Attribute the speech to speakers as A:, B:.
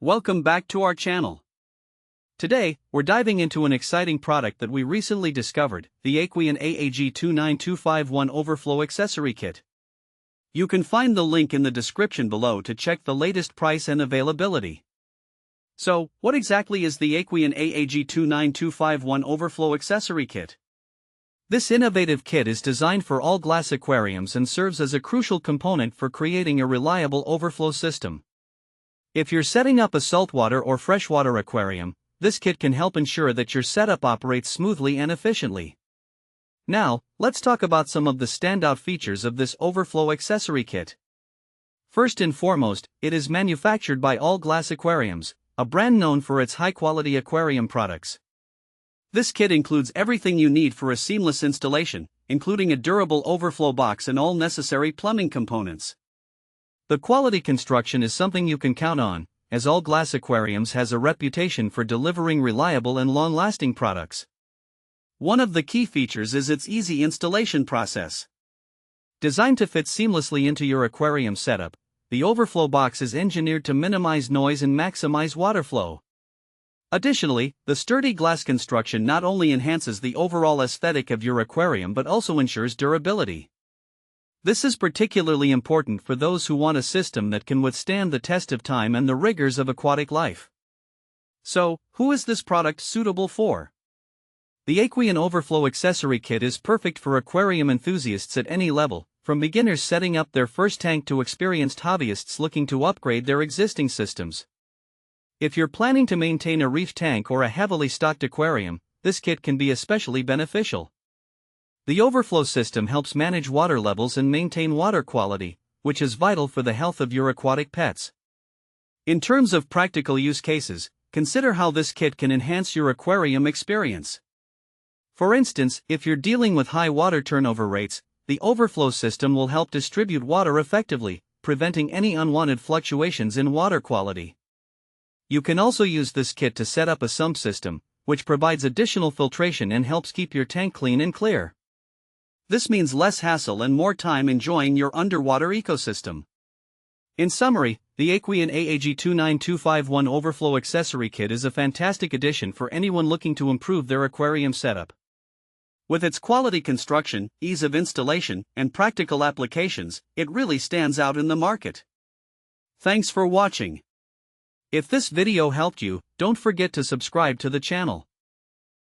A: Welcome back to our channel. Today, we're diving into an exciting product that we recently discovered, the Aqueon AAG29251 Overflow Accessory Kit. You can find the link in the description below to check the latest price and availability. So, what exactly is the Aqueon AAG29251 Overflow Accessory Kit? This innovative kit is designed for all glass aquariums and serves as a crucial component for creating a reliable overflow system. If you're setting up a saltwater or freshwater aquarium, this kit can help ensure that your setup operates smoothly and efficiently. Now, let's talk about some of the standout features of this Overflow Accessory Kit. First and foremost, it is manufactured by All Glass Aquariums, a brand known for its high-quality aquarium products. This kit includes everything you need for a seamless installation, including a durable overflow box and all necessary plumbing components. The quality construction is something you can count on, as All Glass Aquariums has a reputation for delivering reliable and long-lasting products. One of the key features is its easy installation process. Designed to fit seamlessly into your aquarium setup, the overflow box is engineered to minimize noise and maximize water flow. Additionally, the sturdy glass construction not only enhances the overall aesthetic of your aquarium but also ensures durability. This is particularly important for those who want a system that can withstand the test of time and the rigors of aquatic life. So, who is this product suitable for? The Aqueon Overflow Accessory Kit is perfect for aquarium enthusiasts at any level, from beginners setting up their first tank to experienced hobbyists looking to upgrade their existing systems. If you're planning to maintain a reef tank or a heavily stocked aquarium, this kit can be especially beneficial. The overflow system helps manage water levels and maintain water quality, which is vital for the health of your aquatic pets. In terms of practical use cases, consider how this kit can enhance your aquarium experience. For instance, if you're dealing with high water turnover rates, the overflow system will help distribute water effectively, preventing any unwanted fluctuations in water quality. You can also use this kit to set up a sump system, which provides additional filtration and helps keep your tank clean and clear. This means less hassle and more time enjoying your underwater ecosystem. In summary, the Aqueon AAG29251 Overflow Accessory Kit is a fantastic addition for anyone looking to improve their aquarium setup. With its quality construction, ease of installation, and practical applications, it really stands out in the market. Thanks for watching. If this video helped you, don't forget to subscribe to the channel.